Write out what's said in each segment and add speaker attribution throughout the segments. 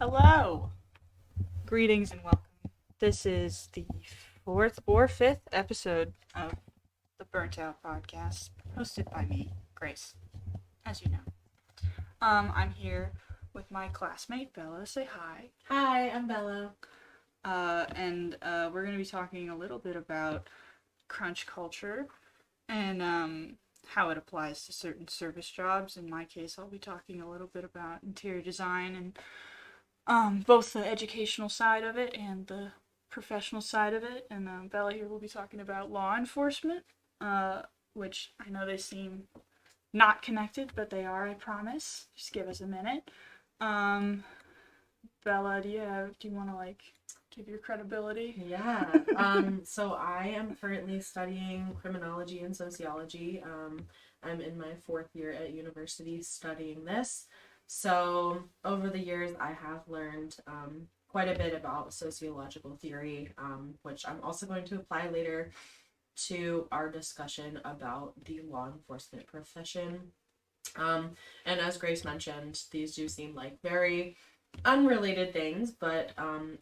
Speaker 1: Hello! Greetings and welcome. This is the fourth or fifth episode of the Burnt Out Podcast, hosted by me, Grace, as you know. I'm here with my classmate, Bella. Say hi.
Speaker 2: Hi, I'm Bella.
Speaker 1: And we're going to be talking a little bit about crunch culture and how it applies to certain service jobs. In my case, I'll be talking a little bit about interior design and both the educational side of it and the professional side of it. And Bella here will be talking about law enforcement, which I know they seem not connected, but they are, I promise. Just give us a minute. Um, Bella, do you want to give your credibility?
Speaker 2: Yeah. So I am currently studying criminology and sociology. I'm in my fourth year at university studying this. So over the years, I have learned quite a bit about sociological theory, which I'm also going to apply later to our discussion about the law enforcement profession. And as Grace mentioned, these do seem like very unrelated things, but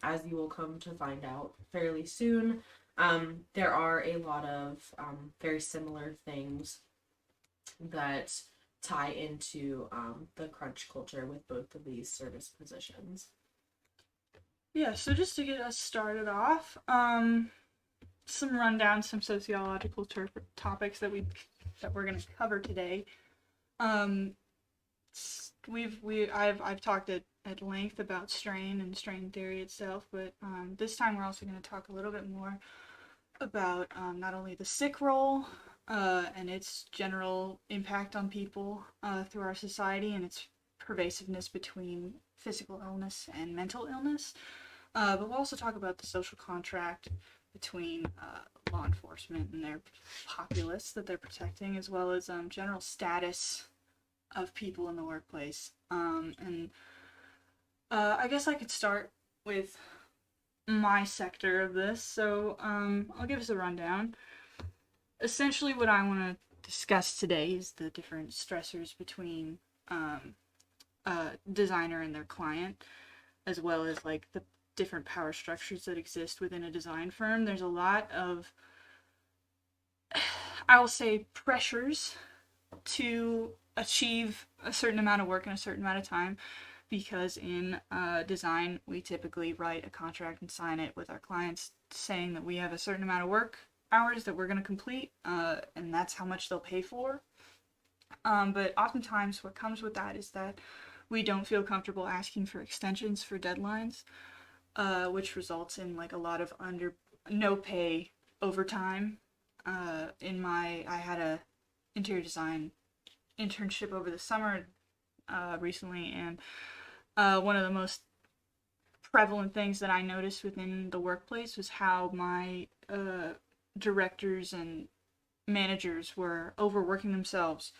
Speaker 2: as you will come to find out fairly soon, there are a lot of very similar things that tie into the crunch culture with both of these service positions.
Speaker 1: Yeah, so just to get us started off, some rundown, some sociological topics that we're going to cover today. Um, I've talked at length about strain and strain theory itself, but this time we're also going to talk a little bit more about not only the sick role and its general impact on people through our society and its pervasiveness between physical illness and mental illness, but we'll also talk about the social contract between law enforcement and their populace that they're protecting, as well as general status of people in the workplace. And I guess I could start with my sector of this. So I'll give us a rundown. Essentially, what I want to discuss today is the different stressors between a designer and their client, as well as like the different power structures that exist within a design firm. There's a lot of, I will say, pressures to achieve a certain amount of work in a certain amount of time, because in design we typically write a contract and sign it with our clients saying that we have a certain amount of work hours that we're going to complete, and that's how much they'll pay for. But oftentimes what comes with that is that we don't feel comfortable asking for extensions for deadlines, which results in like a lot of no pay overtime. I had a interior design internship over the summer recently, and one of the most prevalent things that I noticed within the workplace was how my directors and managers were overworking themselves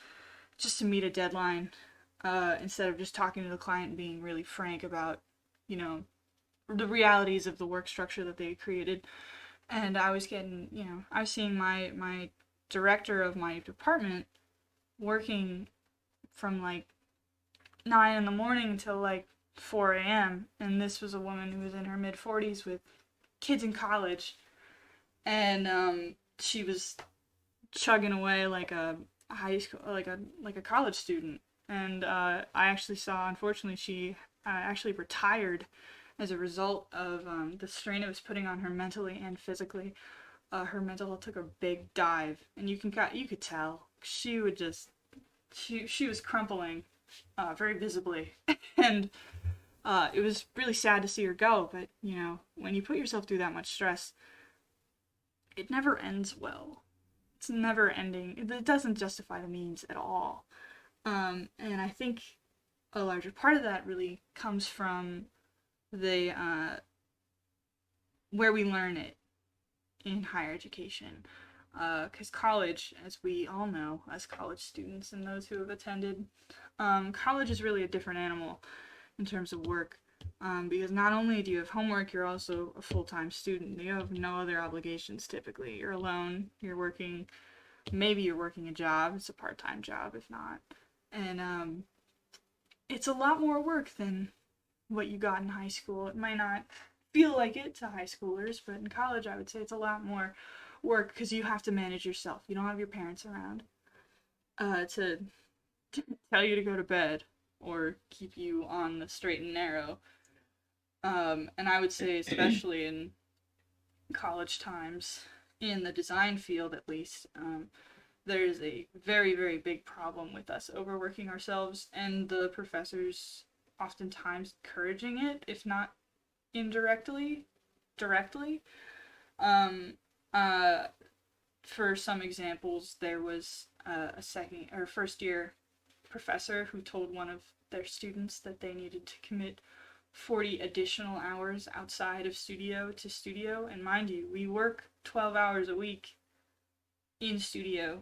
Speaker 1: just to meet a deadline, instead of just talking to the client and being really frank about, the realities of the work structure that they created. And I was I was seeing my director of my department working from like 9 in the morning until like 4 a.m. And this was a woman who was in her mid 40s with kids in college, and she was chugging away like a high school, like a college student. And I actually saw, unfortunately, she actually retired as a result of the strain it was putting on her mentally and physically. Her mental health took a big dive, and you could tell she was crumpling, very visibly, and it was really sad to see her go. But when you put yourself through that much stress, it never ends well. It's never ending. It doesn't justify the means at all. And I think a larger part of that really comes from the where we learn it in higher education. Because college, as we all know, as college students and those who have attended, college is really a different animal in terms of work. Because not only do you have homework, you're also a full-time student. You have no other obligations typically. You're alone, maybe you're working a job, it's a part-time job if not. And it's a lot more work than what you got in high school. It might not feel like it to high schoolers, but in college, I would say it's a lot more work because you have to manage yourself. You don't have your parents around to tell you to go to bed or keep you on the straight and narrow. And I would say, especially in college times, in the design field at least, there's a very, very big problem with us overworking ourselves, and the professors oftentimes encouraging it, if not indirectly, directly. Um, uh, for some examples, there was a second or first year professor who told one of their students that they needed to commit 40 additional hours outside of studio to studio. And mind you, we work 12 hours a week in studio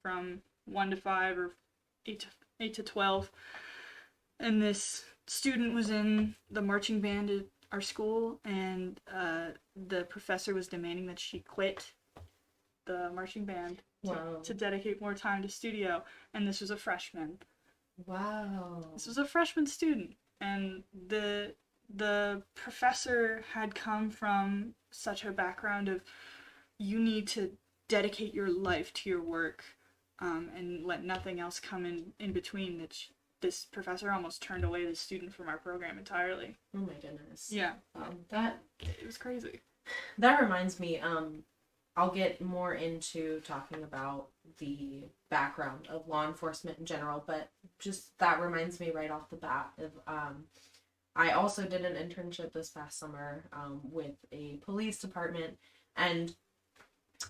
Speaker 1: from 1 to 5 or 8 to 12. And this student was in the marching band at our school, and the professor was demanding that she quit the marching band
Speaker 2: Wow.
Speaker 1: to dedicate more time to studio. And this was a freshman.
Speaker 2: Wow.
Speaker 1: This was a freshman student, and the professor had come from such a background of you need to dedicate your life to your work, and let nothing else come in between. That this professor almost turned away the student from our program entirely.
Speaker 2: Oh my goodness.
Speaker 1: Yeah,
Speaker 2: That
Speaker 1: it was crazy.
Speaker 2: that reminds me. I'll get more into talking about the background of law enforcement in general, but just that reminds me right off the bat of I also did an internship this past summer with a police department, and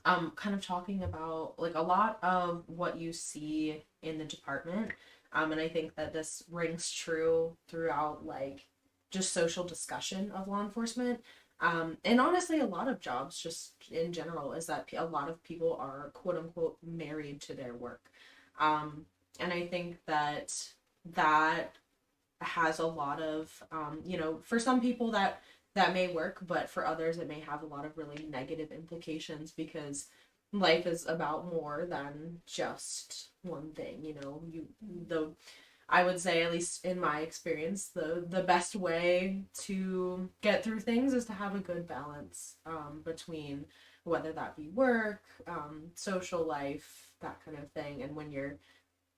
Speaker 2: kind of talking about like a lot of what you see in the department. And I think that this rings true throughout like just social discussion of law enforcement. And honestly, a lot of jobs, just in general, is that a lot of people are quote unquote married to their work. And I think that that has a lot of, for some people that may work, but for others it may have a lot of really negative implications because life is about more than just one thing. The I would say, at least in my experience, the best way to get through things is to have a good balance between whether that be work, social life, that kind of thing. And when you're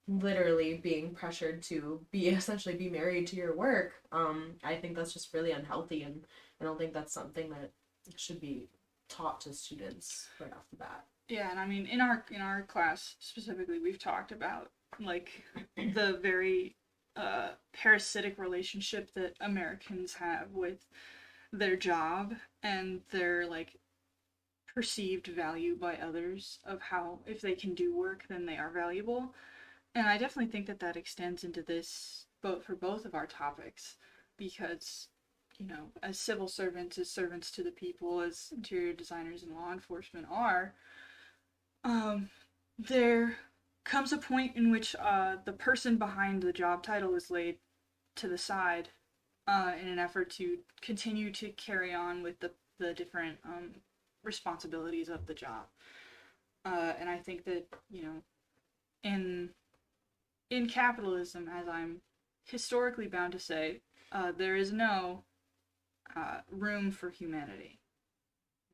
Speaker 2: literally being pressured to be essentially be married to your work, I think that's just really unhealthy, and I don't think that's something that should be taught to students right off the bat.
Speaker 1: Yeah, and I mean in our class specifically, we've talked about like the very parasitic relationship that Americans have with their job and their like perceived value by others of how if they can do work then they are valuable. And I definitely think that that extends into this both for both of our topics because as civil servants, as servants to the people, as interior designers and law enforcement are, there comes a point in which the person behind the job title is laid to the side in an effort to continue to carry on with the different responsibilities of the job. And I think that, in capitalism, as I'm historically bound to say, there is no room for humanity.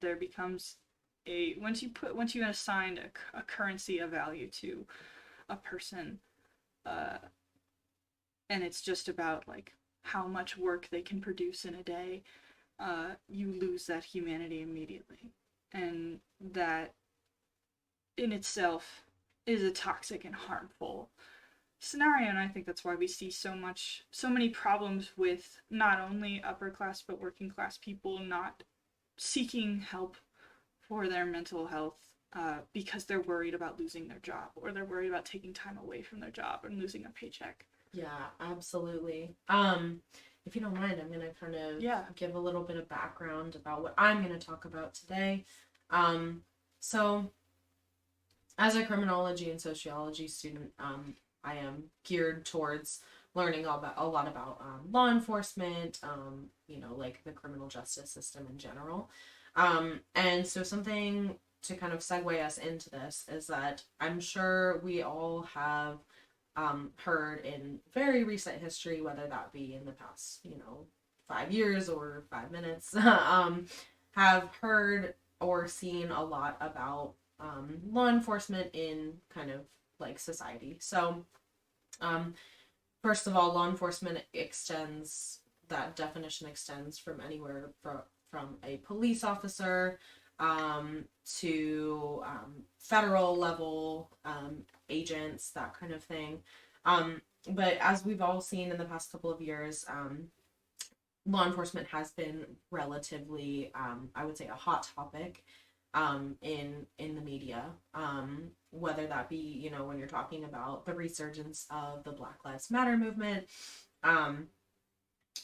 Speaker 1: There becomes once you assign a currency of value to a person, and it's just about like how much work they can produce in a day, you lose that humanity immediately, and that in itself is a toxic and harmful scenario. And I think that's why we see so many problems with not only upper class but working class people not seeking help for their mental health because they're worried about losing their job, or they're worried about taking time away from their job and losing a paycheck.
Speaker 2: Yeah, absolutely. If you don't mind, I'm gonna kind of give a little bit of background about what I'm gonna talk about today. So as a criminology and sociology student, I am geared towards learning a lot about law enforcement, like the criminal justice system in general. And so something to kind of segue us into this is that I'm sure we all have heard in very recent history, whether that be in the past, 5 years or 5 minutes, have heard or seen a lot about law enforcement in kind of like society. So, um, first of all, law enforcement extends, that definition extends from anywhere from a police officer to federal level agents, that kind of thing. But as we've all seen in the past couple of years, law enforcement has been relatively, I would say, a hot topic in the media. Whether that be, when you're talking about the resurgence of the Black Lives Matter movement, um,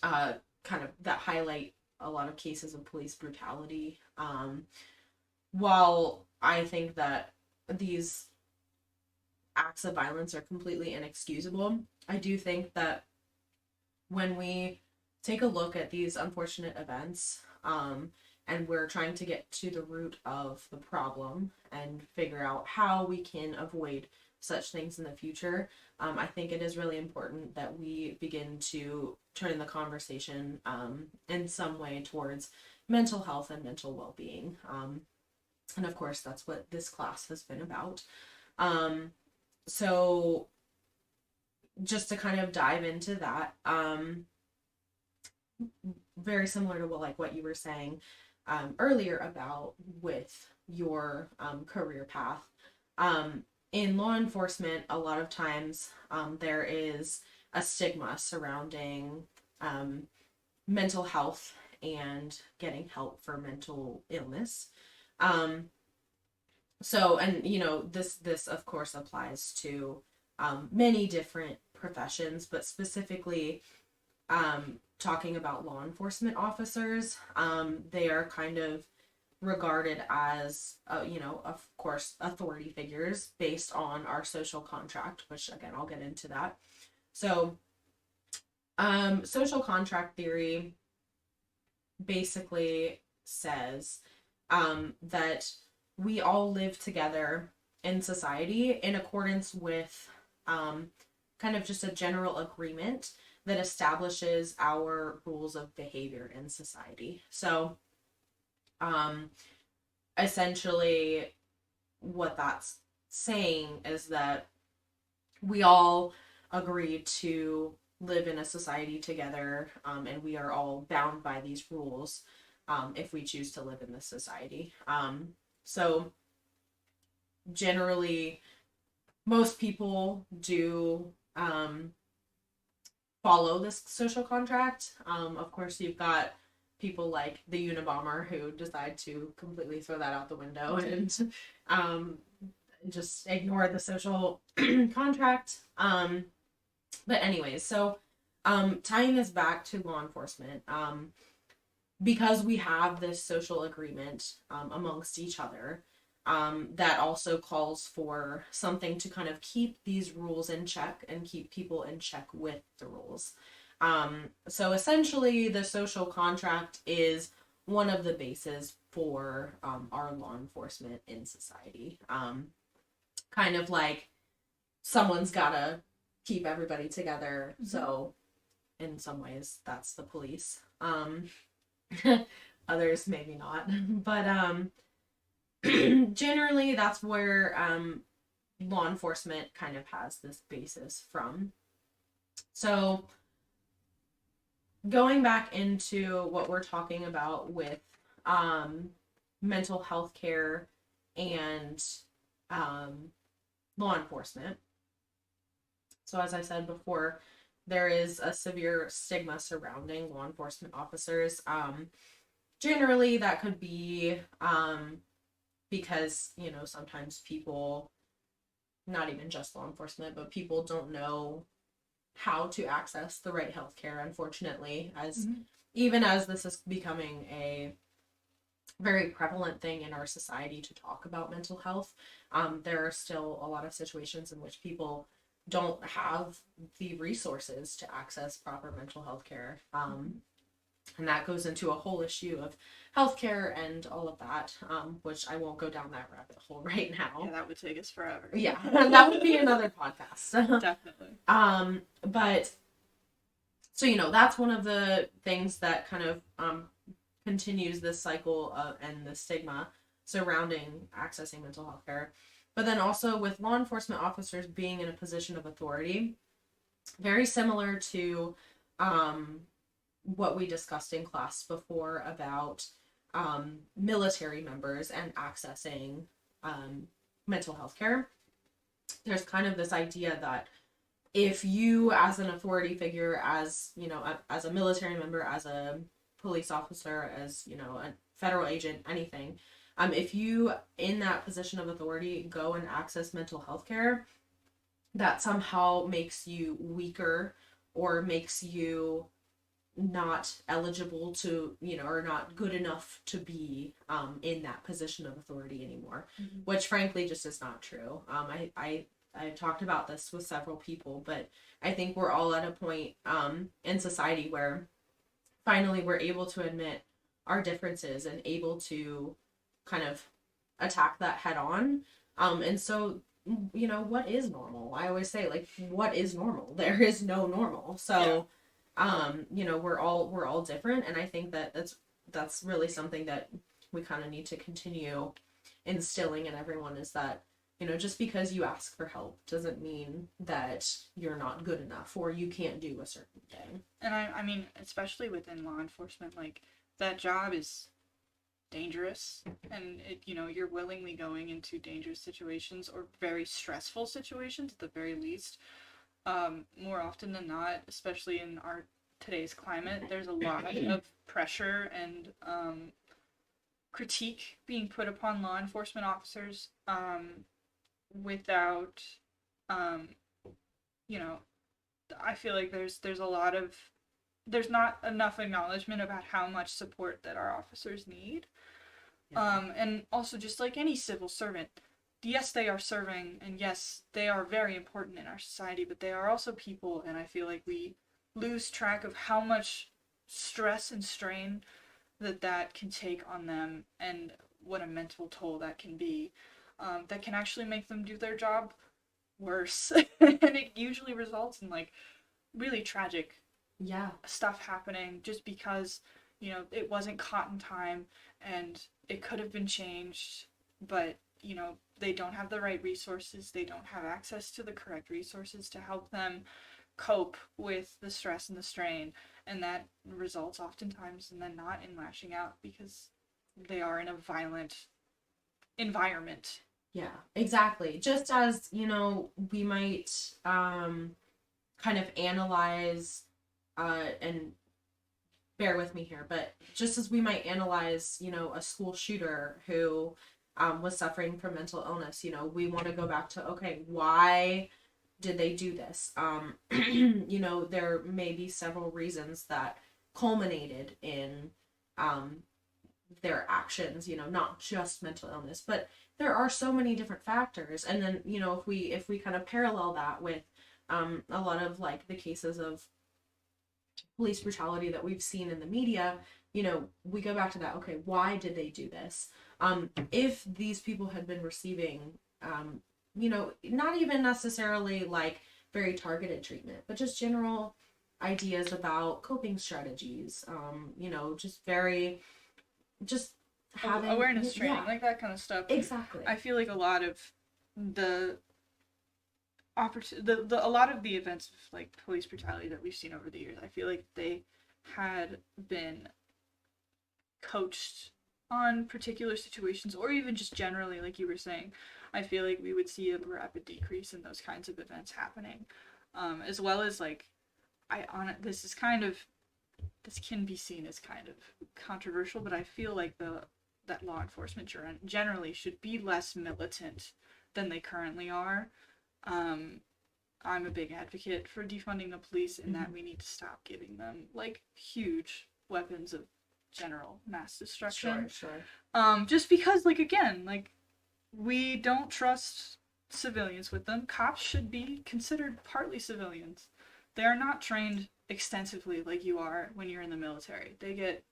Speaker 2: kind of that highlight a lot of cases of police brutality. While I think that these acts of violence are completely inexcusable, I do think that when we take a look at these unfortunate events, and we're trying to get to the root of the problem and figure out how we can avoid such things in the future, I think it is really important that we begin to turn the conversation in some way towards mental health and mental well-being. And of course, that's what this class has been about. So just to kind of dive into that, very similar to what you were saying earlier about with your career path. In law enforcement, a lot of times there is a stigma surrounding mental health and getting help for mental illness. So, and this of course applies to many different professions, but specifically talking about law enforcement officers, they are kind of regarded as, of course, authority figures based on our social contract, which again, I'll get into that. So, social contract theory basically says that we all live together in society in accordance with kind of just a general agreement that establishes our rules of behavior in society. So, essentially, what that's saying is that we all agree to live in a society together, and we are all bound by these rules if we choose to live in this society. So, generally, most people do follow this social contract. Of course, you've got people like the Unabomber who decide to completely throw that out the window and just ignore the social contract. But anyways, so tying this back to law enforcement, because we have this social agreement amongst each other, that also calls for something to kind of keep these rules in check and keep people in check with the rules. So essentially, the social contract is one of the bases for our law enforcement in society. Kind of like someone's gotta keep everybody together. Mm-hmm. So, in some ways, that's the police. Others maybe not, but generally that's where law enforcement kind of has this basis from. So going back into what we're talking about with mental health care and law enforcement. So as I said before, there is a severe stigma surrounding law enforcement officers. Generally that could be because, sometimes people, not even just law enforcement, but people don't know how to access the right healthcare, unfortunately, as mm-hmm. even as this is becoming a very prevalent thing in our society to talk about mental health. There are still a lot of situations in which people don't have the resources to access proper mental health care. And that goes into a whole issue of healthcare and all of that, which I won't go down that rabbit hole right now.
Speaker 1: Yeah, that would take us forever.
Speaker 2: Yeah, that would be another podcast.
Speaker 1: Definitely.
Speaker 2: But so, that's one of the things that kind of continues this cycle of, and the stigma surrounding accessing mental health care. But then also with law enforcement officers being in a position of authority, very similar to what we discussed in class before about military members and accessing mental health care. There's kind of this idea that if you, as an authority figure, as as a military member, as a police officer, as a federal agent, anything, if you in that position of authority go and access mental health care, that somehow makes you weaker or makes you not eligible to, or not good enough to be in that position of authority anymore, which frankly just is not true. I've talked about this with several people, but I think we're all at a point in society where finally we're able to admit our differences and able to kind of attack that head on. And so, what is normal? I always say, like, what is normal? There is no normal. So, we're all different, and I think that that's really something that we kind of need to continue instilling in everyone, is that just because you ask for help doesn't mean that you're not good enough or you can't do a certain thing.
Speaker 1: And I mean, especially within law enforcement, like, that job is dangerous, and you're willingly going into dangerous situations or very stressful situations at the very least. More often than not, especially in our today's climate, there's a lot of pressure and critique being put upon law enforcement officers without, I feel like there's a lot of there's not enough acknowledgement about how much support that our officers need. And also, just like any civil servant, yes, they are serving, and yes, they are very important in our society, but they are also people, and I feel like we lose track of how much stress and strain that can take on them, and what a mental toll that can be, that can actually make them do their job worse. And it usually results in, like, really tragic stuff happening just because, it wasn't caught in time, and it could have been changed, but they don't have the right resources, they don't have access to the correct resources to help them cope with the stress and the strain, and that results oftentimes in them not in lashing out because they are in a violent environment.
Speaker 2: Yeah, exactly. Just as, we might kind of analyze, and bear with me here, but just as we might analyze, a school shooter who was suffering from mental illness, we want to go back to, okay, why did they do this? There may be several reasons that culminated in their actions, not just mental illness, but there are so many different factors. And then, if we kind of parallel that with a lot of, like, the cases of police brutality that we've seen in the media, we go back to that. Okay, why did they do this? If these people had been receiving, not even necessarily like very targeted treatment, but just general ideas about coping strategies, just having
Speaker 1: awareness training, like that kind of stuff.
Speaker 2: Exactly.
Speaker 1: I feel like a lot of the a lot of the events of, like, police brutality that we've seen over the years, I feel like they had been coached on particular situations, or even just generally, like you were saying. I feel like we would see a rapid decrease in those kinds of events happening, as well as, like, this can be seen as kind of controversial, but I feel like that law enforcement generally should be less militant than they currently are. I'm a big advocate for defunding the police, in that we need to stop giving them, like, huge weapons of general mass destruction.
Speaker 2: Sure.
Speaker 1: Just because, like, again, like, we don't trust civilians with them. Cops should be considered partly civilians. They are not trained extensively like you are when you're in the military. They get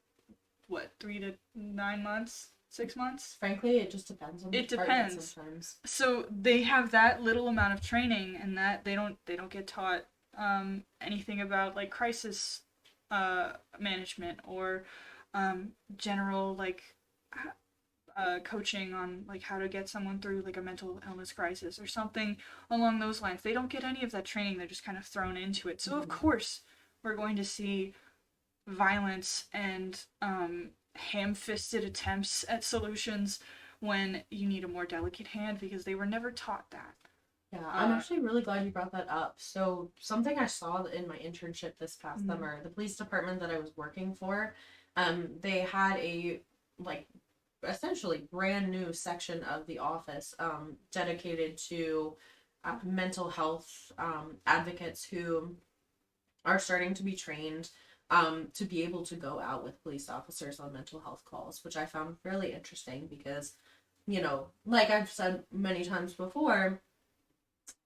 Speaker 1: what, 3 to 9 months, 6 months?
Speaker 2: Frankly, it just depends on the
Speaker 1: It
Speaker 2: department
Speaker 1: depends.
Speaker 2: sometimes.
Speaker 1: So they have that little amount of training, and that they don't get taught anything about like crisis management or general like coaching on like how to get someone through like a mental illness crisis or something along those lines. They don't get any of that training. They're just kind of thrown into it. So of
Speaker 2: Mm-hmm.
Speaker 1: course we're going to see violence and ham-fisted attempts at solutions when you need a more delicate hand because they were never taught that.
Speaker 2: Yeah, I'm actually really glad you brought that up. So, something I saw in my internship this past
Speaker 1: Mm-hmm.
Speaker 2: summer, the police department that I was working for, they had a like essentially brand new section of the office dedicated to mental health advocates who are starting to be trained to be able to go out with police officers on mental health calls, which I found really interesting because, like I've said many times before,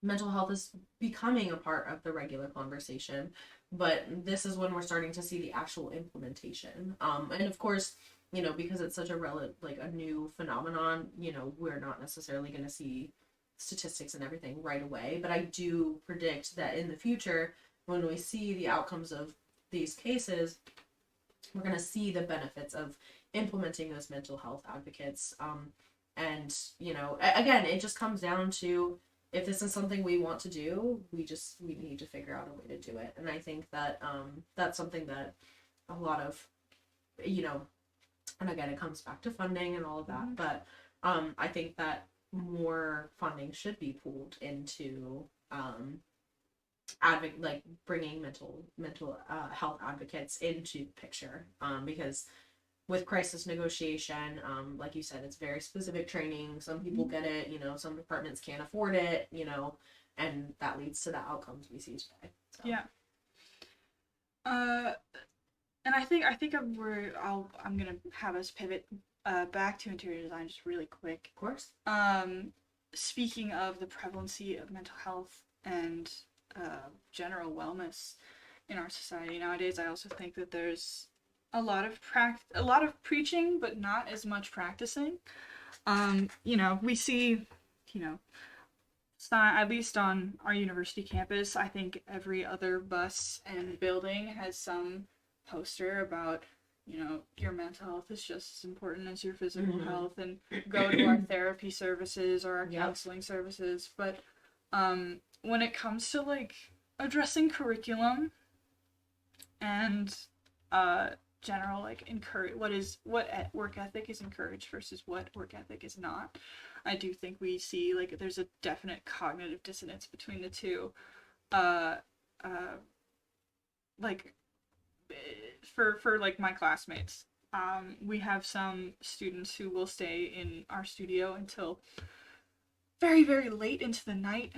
Speaker 2: mental health is becoming a part of the regular conversation, but this is when we're starting to see the actual implementation. And of course, because it's such a like a new phenomenon, we're not necessarily going to see statistics and everything right away, but I do predict that in the future, when we see the outcomes of these cases, we're going to see the benefits of implementing those mental health advocates. And again, it just comes down to, if this is something we want to do, we need to figure out a way to do it. And I think that that's something that a lot of, and again, it comes back to funding and all of that,
Speaker 1: Mm-hmm.
Speaker 2: but I think that more funding should be pooled into like bringing mental health advocates into the picture, because with crisis negotiation, like you said, it's very specific training. Some people get it, some departments can't afford it, and that leads to the outcomes we see today. So.
Speaker 1: Yeah. Uh, and I think I'm gonna have us pivot back to interior design just really quick.
Speaker 2: Of course.
Speaker 1: Speaking of the prevalency of mental health and general wellness in our society nowadays, I also think that there's a lot of preaching, but not as much practicing. We see, you know, at least on our university campus, I think every other bus and building has some poster about, your mental health is just as important as your physical
Speaker 2: Mm-hmm.
Speaker 1: health, and go to our therapy services or our
Speaker 2: Yep.
Speaker 1: counseling services. But when it comes to like addressing curriculum and general like encourage work ethic is encouraged versus what work ethic is not, I do think we see like there's a definite cognitive dissonance between the two. uh like for like my classmates, we have some students who will stay in our studio until very very late into the night,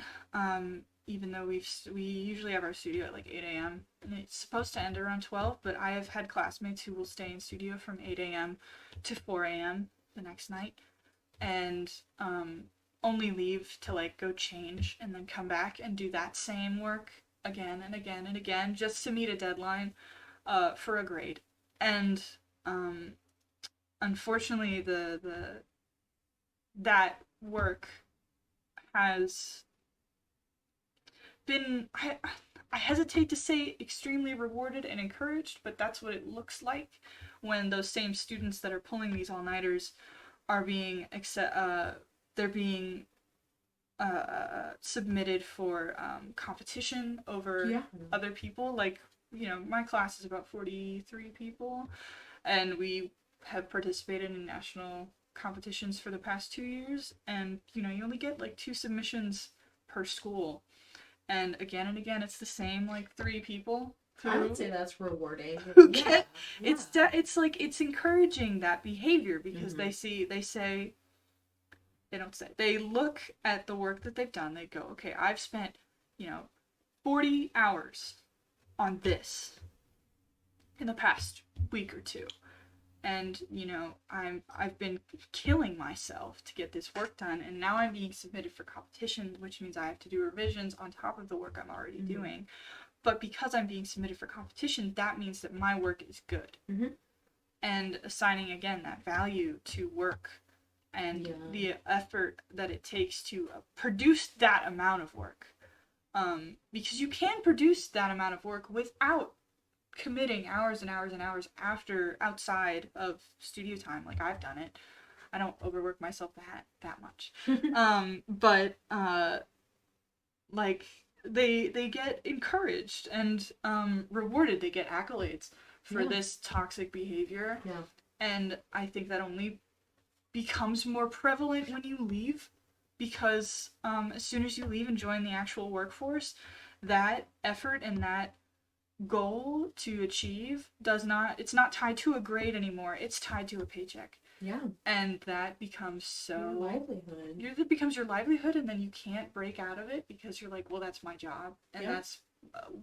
Speaker 1: even though we usually have our studio at like 8 a.m. and it's supposed to end around 12, but I have had classmates who will stay in studio from 8 a.m. to 4 a.m. the next night, and only leave to like go change and then come back and do that same work again and again and again just to meet a deadline for a grade. And unfortunately, the that work has been, I hesitate to say extremely rewarded and encouraged, but that's what it looks like when those same students that are pulling these all-nighters are being they're being submitted for competition over
Speaker 2: Yeah.
Speaker 1: other people. Like, my class is about 43 people, and we have participated in national competitions for the past 2 years, and you only get like 2 submissions per school, and again it's the same like 3 people who
Speaker 2: I would say that's rewarding.
Speaker 1: who
Speaker 2: Yeah.
Speaker 1: get
Speaker 2: Yeah.
Speaker 1: it's like it's encouraging that behavior because
Speaker 2: Mhm.
Speaker 1: they don't say, they look at the work that they've done, they go, okay, I've spent 40 hours on this in the past week or two, and I've been killing myself to get this work done, and now I'm being submitted for competitions, which means I have to do revisions on top of the work I'm already doing. But because I'm being submitted for competition, that means that my work is good.
Speaker 2: Mm-hmm.
Speaker 1: And assigning, again, that value to work and the effort that it takes to produce that amount of work. Because you can produce that amount of work without committing hours and hours and hours outside of studio time. Like, I've done it. I don't overwork myself that much. But like, they get encouraged and rewarded. They get accolades for this toxic behavior.
Speaker 2: Yeah.
Speaker 1: And I think that only becomes more prevalent when you leave, because as soon as you leave and join the actual workforce, that effort and that goal to achieve it's not tied to a grade anymore. It's tied to a paycheck.
Speaker 2: Yeah.
Speaker 1: And that becomes
Speaker 2: your livelihood.
Speaker 1: It becomes your livelihood, and then you can't break out of it because you're like, well, that's my job, and that's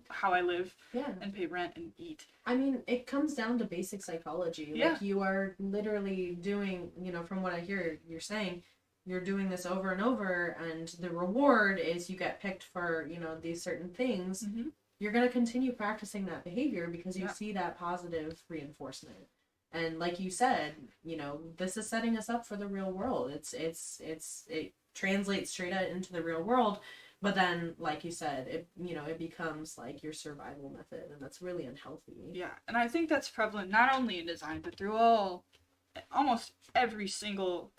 Speaker 1: how I live and pay rent and eat.
Speaker 2: I mean, it comes down to basic psychology. Like, you are literally doing, from what I hear you're saying, you're doing this over and over, and the reward is you get picked for, these certain things.
Speaker 1: Mm-hmm.
Speaker 2: You're going to continue practicing that behavior because you see that positive reinforcement. And like you said, this is setting us up for the real world. It translates straight out into the real world. But then, like you said, it becomes like your survival method, and that's really unhealthy.
Speaker 1: Yeah, and I think that's prevalent not only in design, but through almost every single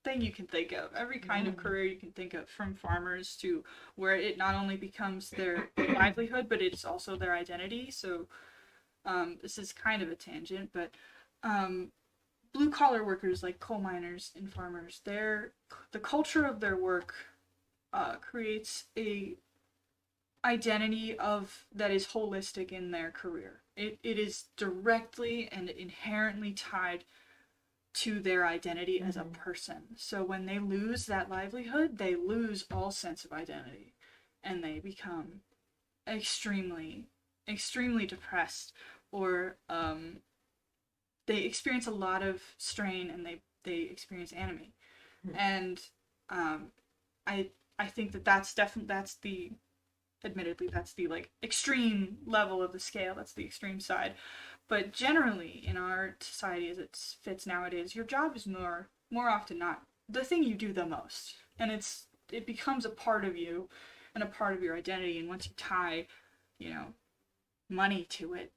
Speaker 1: thing you can think of, every kind of career you can think of, from farmers to where it not only becomes their livelihood, but it's also their identity. So this is kind of a tangent, but blue collar workers like coal miners and farmers, the culture of their work creates a identity that is holistic in their career. It is directly and inherently tied to their identity as a person. So when they lose that livelihood, they lose all sense of identity, and they become extremely, extremely depressed, or they experience a lot of strain, and they experience anomie. And I think that's admittedly that's the like extreme level of the scale. That's the extreme side. But generally in our society as it fits nowadays, your job is more often not the thing you do the most. And it becomes a part of you and a part of your identity. And once you tie, money to it,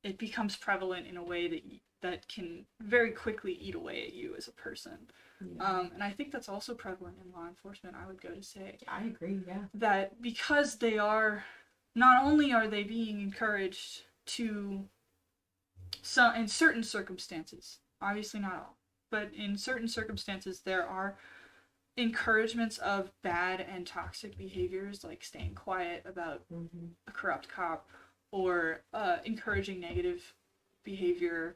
Speaker 1: it becomes prevalent in a way that can very quickly eat away at you as a person. Yeah. And I think that's also prevalent in law enforcement, I would go to say.
Speaker 2: I agree, yeah.
Speaker 1: That because not only are they being encouraged to, in certain circumstances, obviously not all, but in certain circumstances there are encouragements of bad and toxic behaviors, like staying quiet about a corrupt cop, or encouraging negative behavior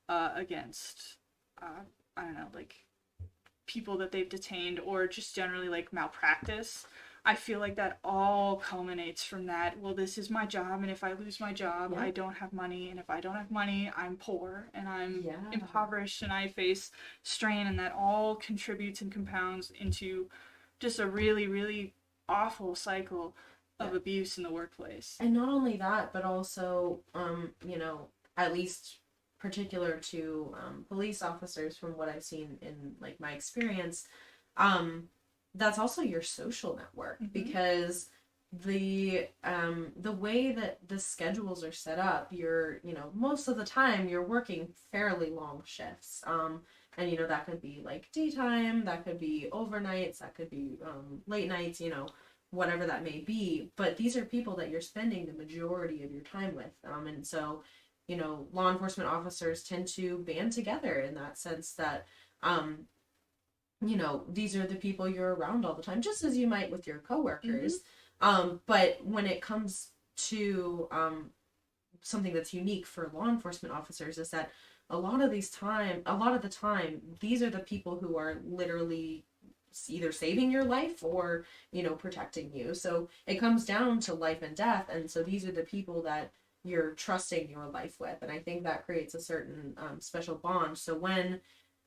Speaker 1: against, I don't know, like people that they've detained, or just generally like malpractice. I feel like that all culminates from that, well, this is my job, and if I lose my job, I don't have money, and if I don't have money, I'm poor, and I'm impoverished, and I face strain, and that all contributes and compounds into just a really, really awful cycle of abuse in the workplace.
Speaker 2: And not only that, but also, at least particular to police officers, from what I've seen in like my experience, that's also your social network, because the way that the schedules are set up, you're most of the time you're working fairly long shifts, and that could be like daytime, that could be overnights, that could be late nights, whatever that may be, but these are people that you're spending the majority of your time with, and so law enforcement officers tend to band together in that sense that, these are the people you're around all the time, just as you might with your coworkers. But when it comes to something that's unique for law enforcement officers, is that a lot of the time, these are the people who are literally either saving your life or, protecting you. So it comes down to life and death. And so these are the people that you're trusting your life with. And I think that creates a certain special bond. So when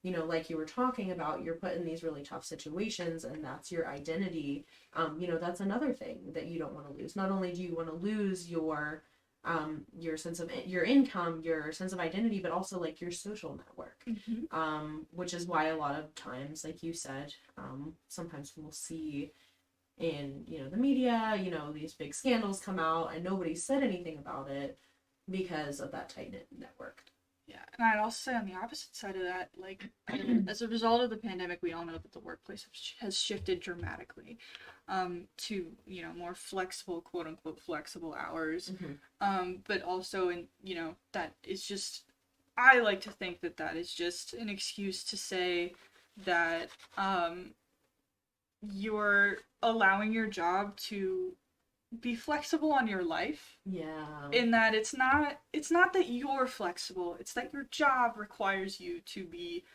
Speaker 2: like you were talking about, you're put in these really tough situations and that's your identity. That's another thing that you don't want to lose. Not only do you want to lose your sense of your income, your sense of identity, but also like your social network. Which is why a lot of times, like you said, sometimes we'll see in, the media, these big scandals come out and nobody said anything about it because of that tight-knit network.
Speaker 1: Yeah, and I'd also say on the opposite side of that, like, as a result of the pandemic, we all know that the workplace has shifted dramatically to, more flexible, quote unquote, flexible hours. But also, that is just, I like to think that that is just an excuse to say that you're allowing your job to be flexible on your life.
Speaker 2: Yeah.
Speaker 1: In that it's not that you're flexible, it's that your job requires you to be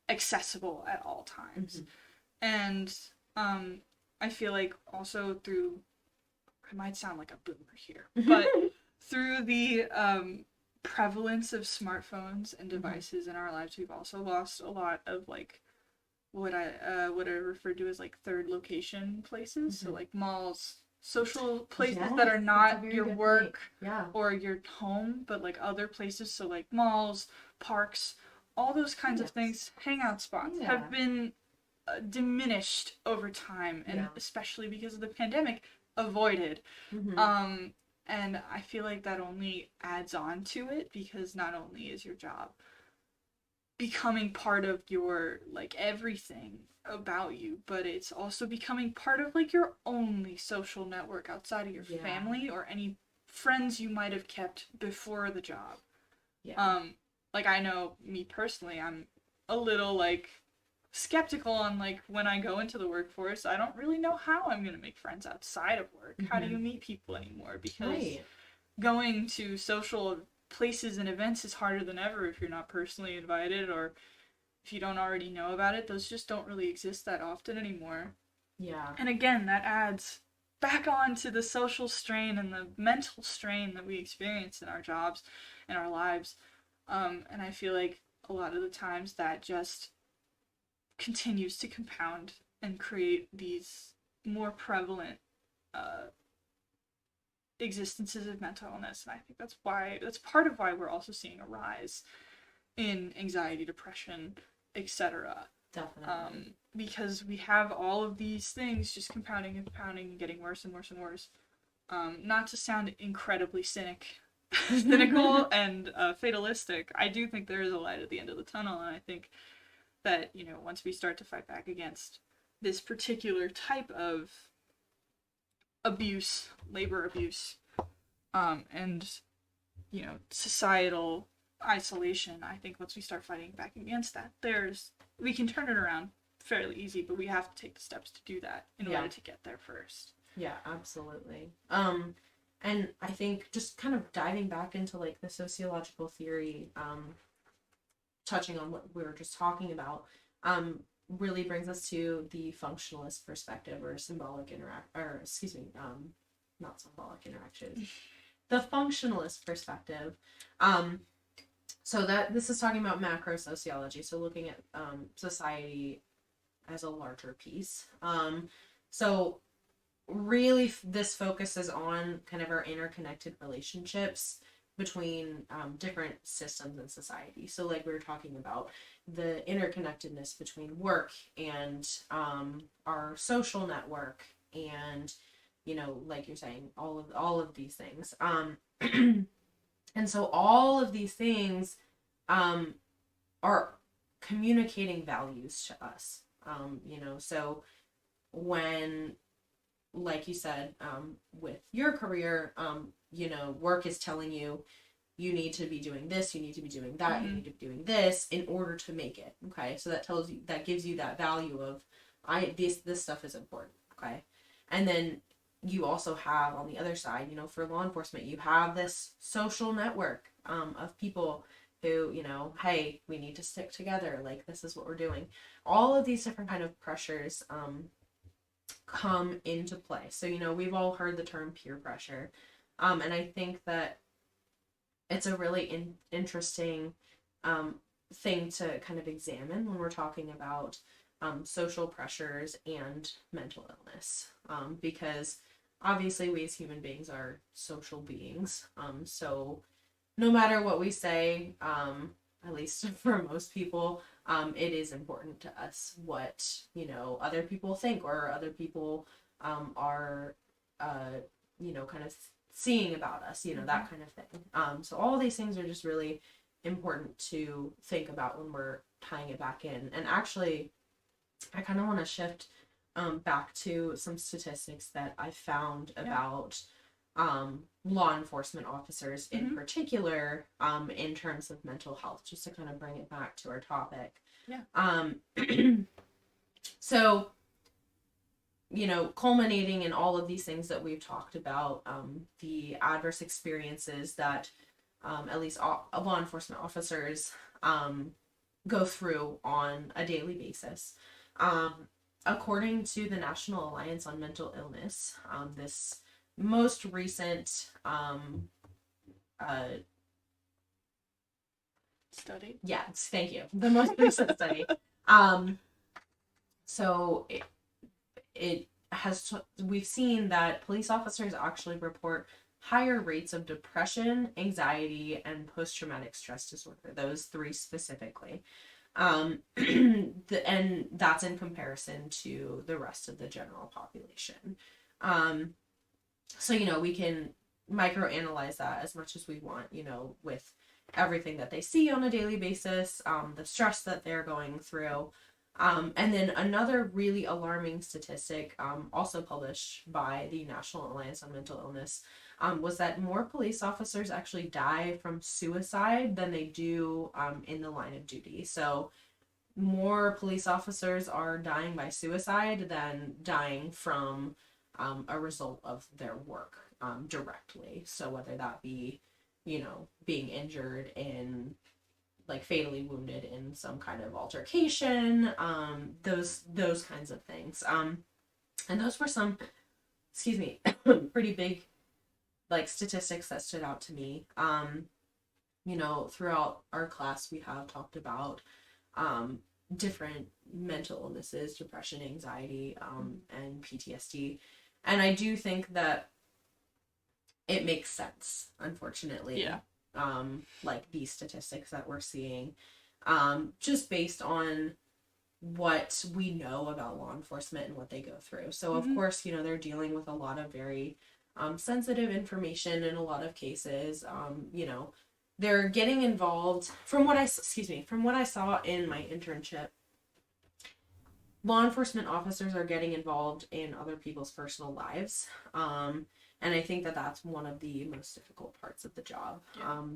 Speaker 1: accessible at all times. And I feel like also through, I might sound like a boomer here, but through the prevalence of smartphones and devices in our lives, we've also lost a lot of like what I refer to as like third location places. So like malls, social places that are not your work or your home, but like other places. So like malls, parks, all those kinds of things, hangout spots have been diminished over time, and especially because of the pandemic, avoided. And I feel like that only adds on to it, because not only is your job becoming part of your like everything about you, but it's also becoming part of like your only social network outside of your family or any friends you might have kept before the job. Like I know me personally, I'm a little like skeptical on like when I go into the workforce, I don't really know how I'm going to make friends outside of work. How do you meet people anymore? Because going to social places and events is harder than ever if you're not personally invited, or if you don't already know about it. Those just don't really exist that often anymore. And again, that adds back on to the social strain and the mental strain that we experience in our jobs and our lives. And I feel like a lot of the times that just continues to compound and create these more prevalent existences of mental illness. And I think that's part of why we're also seeing a rise in anxiety, depression, etc.
Speaker 2: Definitely.
Speaker 1: Because we have all of these things just compounding and compounding and getting worse and worse and worse. Not to sound incredibly cynical and fatalistic, I do think there is a light at the end of the tunnel, and I think that, once we start to fight back against this particular type of abuse, labor abuse, and, societal isolation, I think once we start fighting back against that, we can turn it around fairly easy, but we have to take the steps to do that in order to get there first.
Speaker 2: Yeah, absolutely. And I think just kind of diving back into like the sociological theory, touching on what we were just talking about, really brings us to the functionalist perspective, or not symbolic interactions, the functionalist perspective. So that this is talking about macro sociology, so looking at society as a larger piece. So really this focuses on kind of our interconnected relationships between different systems in society. So like we were talking about the interconnectedness between work and our social network, and like you're saying, all of these things. And so all of these things are communicating values to us. So when, like you said, with your career, work is telling you, you need to be doing this, you need to be doing that, you need to be doing this in order to make it. Okay. So that gives you that value of, this stuff is important. Okay. And then you also have on the other side, for law enforcement, you have this social network of people who, hey, we need to stick together. Like, this is what we're doing. All of these different kind of pressures come into play. So, we've all heard the term peer pressure. And I think that it's a really interesting thing to kind of examine when we're talking about social pressures and mental illness, because obviously we as human beings are social beings. So no matter what we say, at least for most people, it is important to us what, other people think, or other people are, kind of seeing about us, that kind of thing. So all of these things are just really important to think about when we're tying it back in. And actually, I kind of want to shift back to some statistics that I found about law enforcement officers in particular, in terms of mental health, just to kind of bring it back to our topic.
Speaker 1: Yeah.
Speaker 2: So, culminating in all of these things that we've talked about, the adverse experiences that at least law enforcement officers go through on a daily basis. According to the National Alliance on Mental Illness, this most recent
Speaker 1: Study.
Speaker 2: yes, thank you. The most recent study. So it has we've seen that police officers actually report higher rates of depression, anxiety, and post-traumatic stress disorder. Those three specifically. And that's in comparison to the rest of the general population. So, we can microanalyze that as much as we want, with everything that they see on a daily basis, the stress that they're going through. And then another really alarming statistic, also published by the National Alliance on Mental Illness, was that more police officers actually die from suicide than they do in the line of duty. So more police officers are dying by suicide than dying from a result of their work directly. So whether that be, being injured in, like, fatally wounded in some kind of altercation, those kinds of things. And those were some, excuse me, pretty big, like, statistics that stood out to me. Throughout our class, we have talked about different mental illnesses, depression, anxiety, and PTSD. And I do think that it makes sense, unfortunately.
Speaker 1: Yeah.
Speaker 2: Like these statistics that we're seeing, just based on what we know about law enforcement and what they go through. So of course, they're dealing with a lot of very sensitive information in a lot of cases. They're getting involved from what I saw in my internship. Law enforcement officers are getting involved in other people's personal lives. And I think that that's one of the most difficult parts of the job,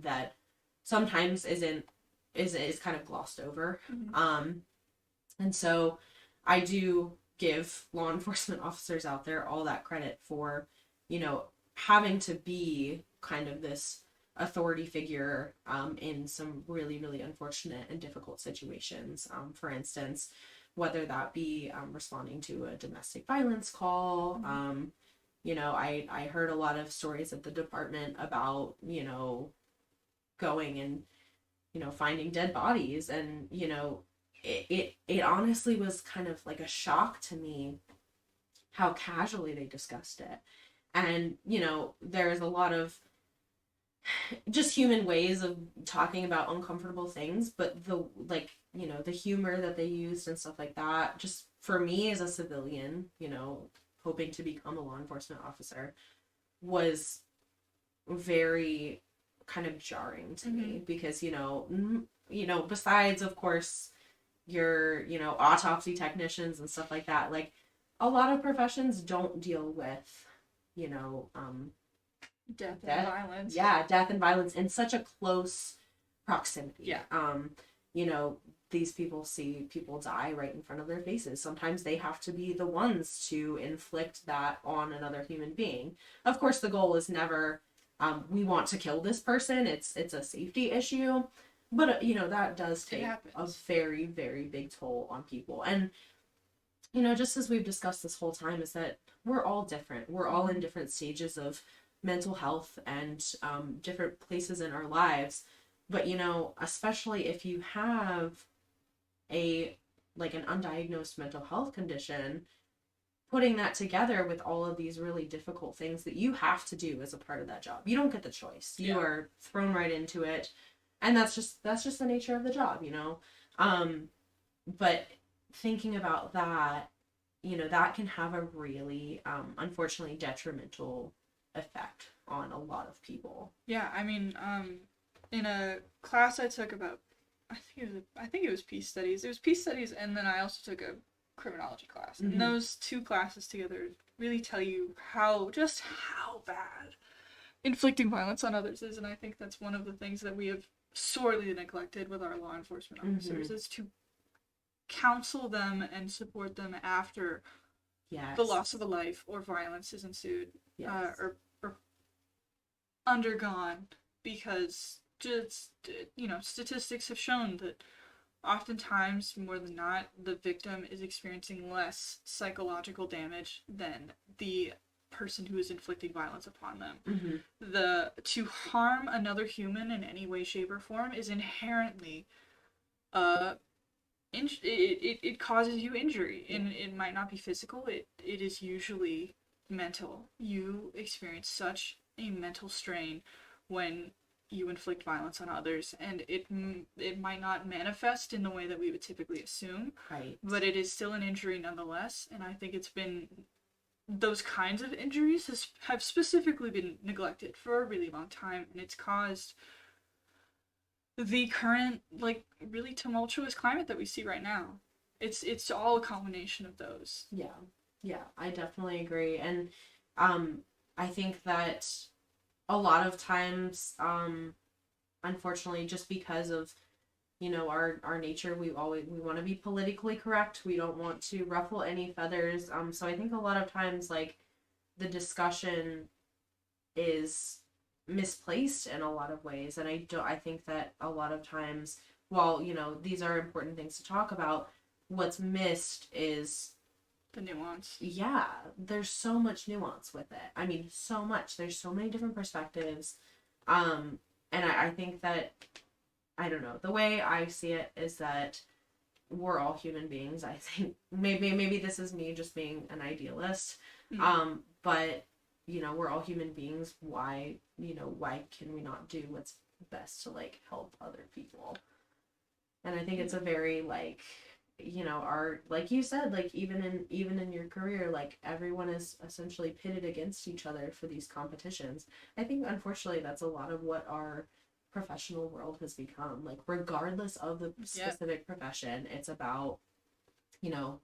Speaker 2: that sometimes is kind of glossed over. And so I do give law enforcement officers out there all that credit for, having to be kind of this authority figure in some really, really unfortunate and difficult situations. For instance, whether that be responding to a domestic violence call. I heard a lot of stories at the department about, going and, finding dead bodies. And, it honestly was kind of like a shock to me how casually they discussed it. And, there's a lot of just human ways of talking about uncomfortable things, but the humor that they used and stuff like that, just for me as a civilian, hoping to become a law enforcement officer, was very kind of jarring to me, because, besides, of course, your, autopsy technicians and stuff like that, like, a lot of professions don't deal with,
Speaker 1: death and violence.
Speaker 2: Yeah, death and violence in such a close proximity.
Speaker 1: Yeah.
Speaker 2: These people see people die right in front of their faces. Sometimes they have to be the ones to inflict that on another human being. Of course, the goal is never, we want to kill this person. It's a safety issue. But, that does take a very, very big toll on people. And, just as we've discussed this whole time, is that we're all different. We're all in different stages of mental health and different places in our lives. But especially if you have a like an undiagnosed mental health condition, putting that together with all of these really difficult things that you have to do as a part of that job. You don't get the choice. You are thrown right into it. And that's just the nature of the job. But thinking about that, that can have a really unfortunately detrimental effect on a lot of people.
Speaker 1: Yeah, I mean, in a class I took about, I think it was peace studies. It was peace studies, and then I also took a criminology class.
Speaker 2: Mm-hmm.
Speaker 1: And those two classes together really tell you just how bad inflicting violence on others is, and I think that's one of the things that we have sorely neglected with our law enforcement officers, is to counsel them and support them after the loss of a life or violence is ensued, or undergone, because just statistics have shown that oftentimes, more than not, the victim is experiencing less psychological damage than the person who is inflicting violence upon them. To harm another human in any way, shape, or form is inherently it causes you injury, and it might not be physical. It is usually mental. You experience such a mental strain when you inflict violence on others, and it might not manifest in the way that we would typically assume,
Speaker 2: right?
Speaker 1: But it is still an injury nonetheless, and I think those kinds of injuries have specifically been neglected for a really long time, and it's caused the current, like, really tumultuous climate that we see right now. It's all a combination of those.
Speaker 2: Yeah, I definitely agree. And I think that a lot of times, unfortunately, just because of our nature, we want to be politically correct. We don't want to ruffle any feathers. So I think a lot of times, like, the discussion is misplaced in a lot of ways, and I think that a lot of times, while these are important things to talk about, what's missed is
Speaker 1: the nuance.
Speaker 2: Yeah, there's so much nuance with it. I mean, so much. There's so many different perspectives. And I think that, I don't know, the way I see it is that we're all human beings. I think maybe this is me just being an idealist. But we're all human beings. Why can we not do what's best to, like, help other people? And I think it's a very, like, our, like you said, like, even in your career, like, everyone is essentially pitted against each other for these competitions. I think, unfortunately, that's a lot of what our professional world has become. Like, regardless of the specific profession, it's about,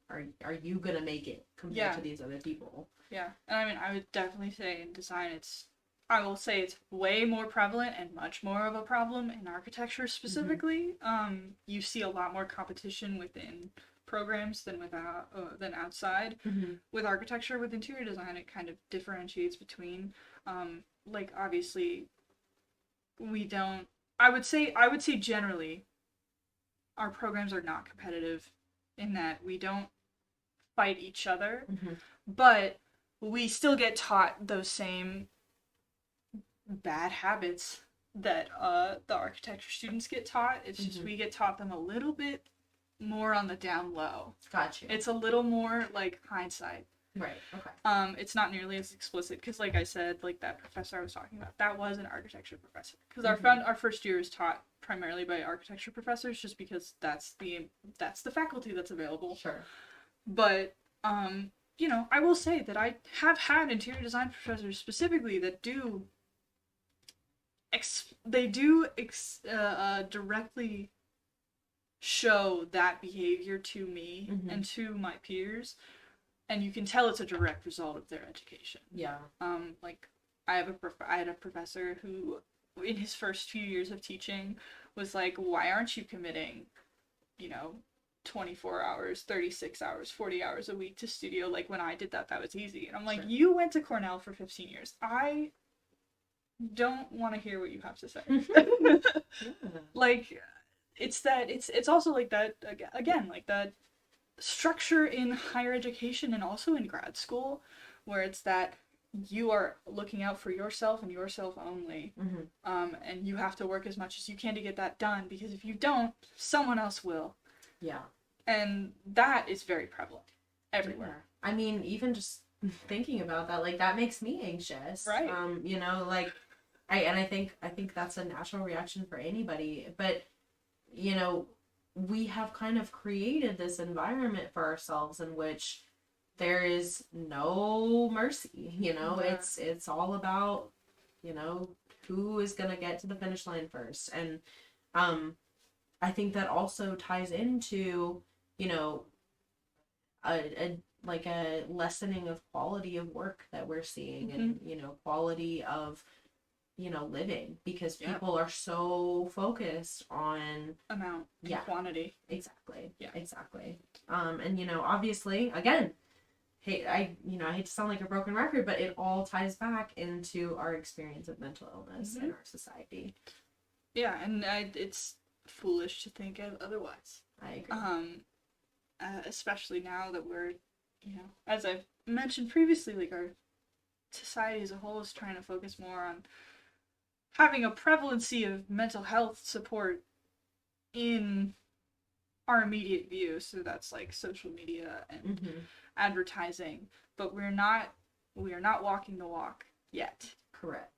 Speaker 2: are you gonna make it compared to these other people?
Speaker 1: Yeah, and I mean, I would definitely say in design, I will say it's way more prevalent and much more of a problem in architecture specifically. You see a lot more competition within programs than than outside. With architecture, with interior design, it kind of differentiates between, like, obviously, we don't. I would say generally, our programs are not competitive in that we don't fight each other, but we still get taught those same bad habits that the architecture students get taught. It's just we get taught them a little bit more on the down low.
Speaker 2: Gotcha.
Speaker 1: It's a little more like hindsight.
Speaker 2: Right. Okay.
Speaker 1: It's not nearly as explicit because, like I said, like that professor I was talking about, that was an architecture professor. Because our first year is taught primarily by architecture professors, just because that's the faculty that's available.
Speaker 2: Sure.
Speaker 1: But I will say that I have had interior design professors specifically that do directly show that behavior to me and to my peers, and you can tell it's a direct result of their education.
Speaker 2: Yeah.
Speaker 1: Like, I had a professor who, in his first few years of teaching, was like, "Why aren't you committing, 24 hours, 36 hours, 40 hours a week to studio? Like, when I did that was easy." And I'm like, You went to Cornell for 15 years. I don't want to hear what you have to say. Like, it's also like that, again, like that structure in higher education and also in grad school, where it's that you are looking out for yourself and yourself only.
Speaker 2: Mm-hmm.
Speaker 1: And you have to work as much as you can to get that done, because if you don't, someone else will.
Speaker 2: Yeah.
Speaker 1: And that is very prevalent everywhere.
Speaker 2: Yeah. I mean, even just thinking about that, like, that makes me anxious.
Speaker 1: Right.
Speaker 2: You know, like, I think that's a natural reaction for anybody. But, you know, we have kind of created this environment for ourselves in which there is no mercy. You know,
Speaker 1: Yeah.
Speaker 2: it's all about, you know, who is gonna get to the finish line first. And I think that also ties into, you know, a like a lessening of quality of work that we're seeing, and you know, quality of, you know, living, because
Speaker 1: Yeah.
Speaker 2: people are so focused on
Speaker 1: Amount and
Speaker 2: Yeah.
Speaker 1: quantity.
Speaker 2: exactly
Speaker 1: Yeah.
Speaker 2: exactly and you know, obviously, again, I hate to sound like a broken record, but it all ties back into our experience of mental illness in our society.
Speaker 1: Yeah, and it's foolish to think of otherwise.
Speaker 2: I agree.
Speaker 1: Especially now that we're, you know, as I've mentioned previously, like our society as a whole is trying to focus more on having a prevalency of mental health support in our immediate view. So that's like social media and advertising, but we are not walking the walk yet.
Speaker 2: Correct.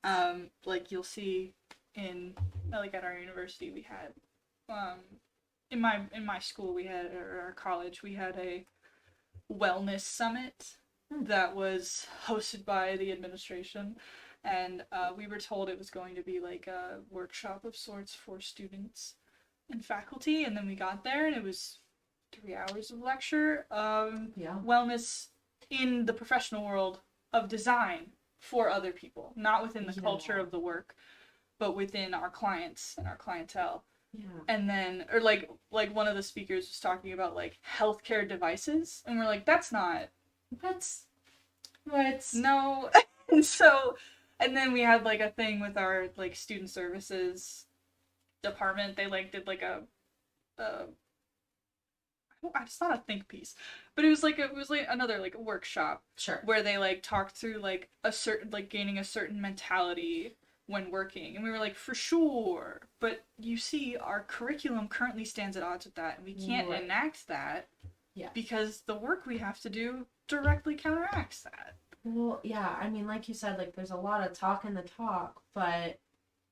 Speaker 1: Like you'll see in, like, at our university we had in my school we had, or our college, we had a wellness summit that was hosted by the administration, and we were told it was going to be like a workshop of sorts for students and faculty, and then we got there and it was 3 hours of lecture, wellness in the professional world of design for other people, not within the culture of the work, but within our clients and our clientele.
Speaker 2: Yeah.
Speaker 1: And then, or like one of the speakers was talking about like healthcare devices, and we're like, that's not, what? No. And so, and then we had like a thing with our like student services department. They like did like a it's not a think piece, but it was like another like workshop,
Speaker 2: Sure.
Speaker 1: where they like talked through like a certain, like gaining a certain mentality when working, and we were like, for sure, but you see our curriculum currently stands at odds with that, and we can't enact that because the work we have to do directly counteracts that.
Speaker 2: Well, yeah, I mean, like you said, like there's a lot of talk in the talk, but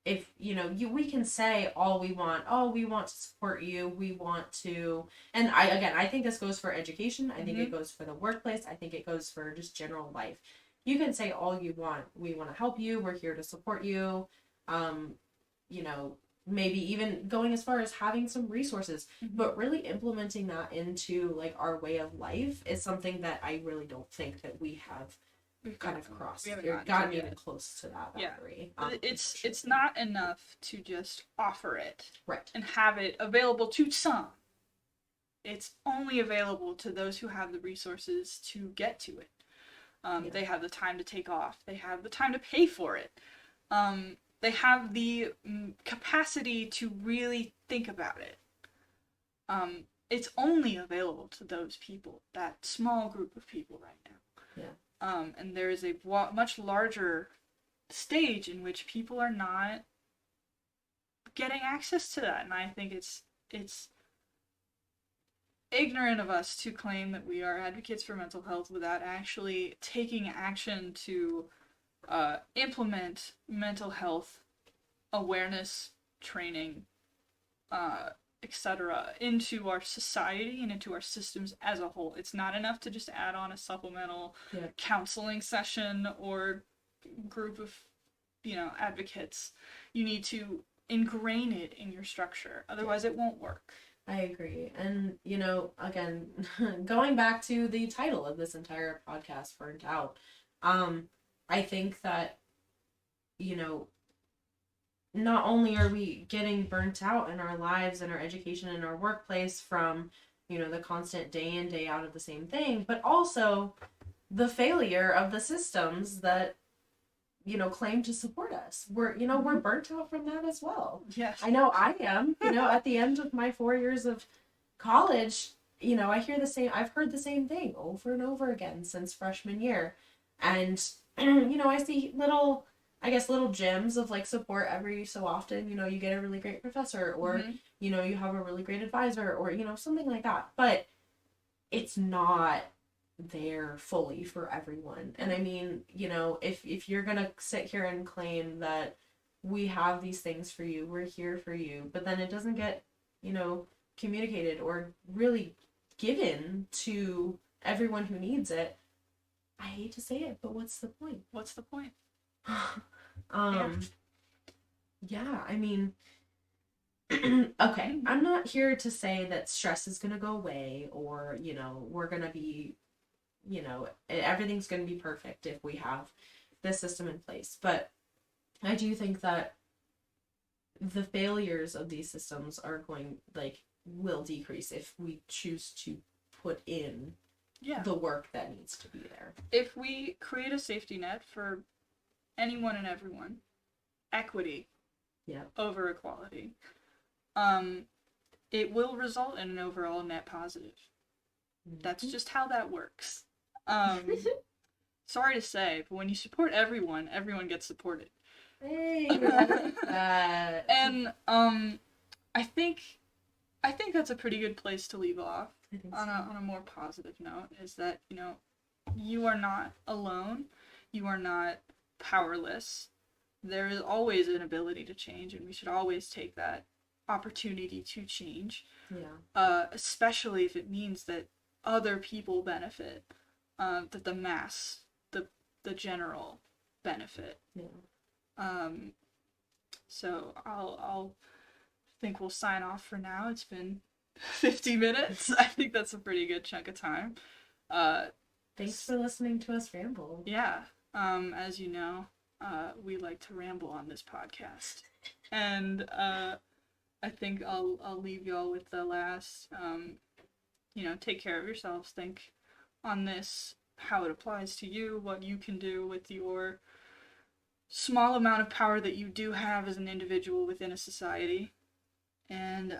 Speaker 2: if, you know, we can say all we want, oh, we want to support you, we want to, and I think this goes for education, I think it goes for the workplace, I think it goes for just general life. You can say all you want, we want to help you, we're here to support you, you know, maybe even going as far as having some resources, but really implementing that into like our way of life is something that I really don't think that we've kind of crossed, or gotten even close to that boundary.
Speaker 1: Yeah. It's not enough to just offer it,
Speaker 2: right,
Speaker 1: and have it available to some. It's only available to those who have the resources to get to it. They have the time to take off. They have the time to pay for it. They have the capacity to really think about it. It's only available to those people, that small group of people right now.
Speaker 2: Yeah.
Speaker 1: And there is a much larger stage in which people are not getting access to that, and I think it's ignorant of us to claim that we are advocates for mental health without actually taking action to implement mental health awareness training, etc., into our society and into our systems as a whole. It's not enough to just add on a supplemental counseling session or group of, you know, advocates. You need to ingrain it in your structure, otherwise it won't work.
Speaker 2: I agree. And, you know, again, going back to the title of this entire podcast, Burnt Out, I think that, you know, not only are we getting burnt out in our lives and our education and our workplace from, you know, the constant day in, day out of the same thing, but also the failure of the systems that, you know, claim to support us. We're burnt out from that as well.
Speaker 1: Yes.
Speaker 2: I know I am. You know, at the end of my 4 years of college, you know, I've heard the same thing over and over again since freshman year. And I see little, I guess, little gems of like support every so often. You get a really great professor, or,
Speaker 1: Mm-hmm.
Speaker 2: you have a really great advisor, or, something like that. But it's not there fully for everyone. And I mean, if you're gonna sit here and claim that we have these things for you, we're here for you, but then it doesn't get, you know, communicated or really given to everyone who needs it, I hate to say it, but what's the point?
Speaker 1: What's the point? Yeah.
Speaker 2: um yeah, I mean, okay, I'm not here to say that stress is going to go away, or, we're going to be, everything's going to be perfect if we have this system in place. But I do think that the failures of these systems are will decrease if we choose to put in
Speaker 1: Yeah.
Speaker 2: the work that needs to be there.
Speaker 1: If we create a safety net for anyone and everyone, equity over equality, it will result in an overall net positive. That's just how that works. Sorry to say, but when you support everyone, everyone gets supported.
Speaker 2: Hey,
Speaker 1: and I think that's a pretty good place to leave off on a more positive note, is that, you are not alone. You are not powerless. There is always an ability to change, and we should always take that opportunity to change.
Speaker 2: Yeah.
Speaker 1: Especially if it means that other people benefit, that the mass, the general benefit.
Speaker 2: Yeah.
Speaker 1: So I'll think we'll sign off for now. It's been 50 minutes. I think that's a pretty good chunk of time.
Speaker 2: Thanks for listening to us ramble.
Speaker 1: Yeah. As you know, we like to ramble on this podcast. And I think I'll leave y'all with the last, take care of yourselves. Think on this, how it applies to you, what you can do with your small amount of power that you do have as an individual within a society. And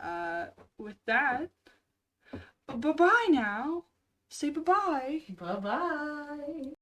Speaker 1: with that, bye-bye now. Say bye-bye.
Speaker 2: Bye-bye.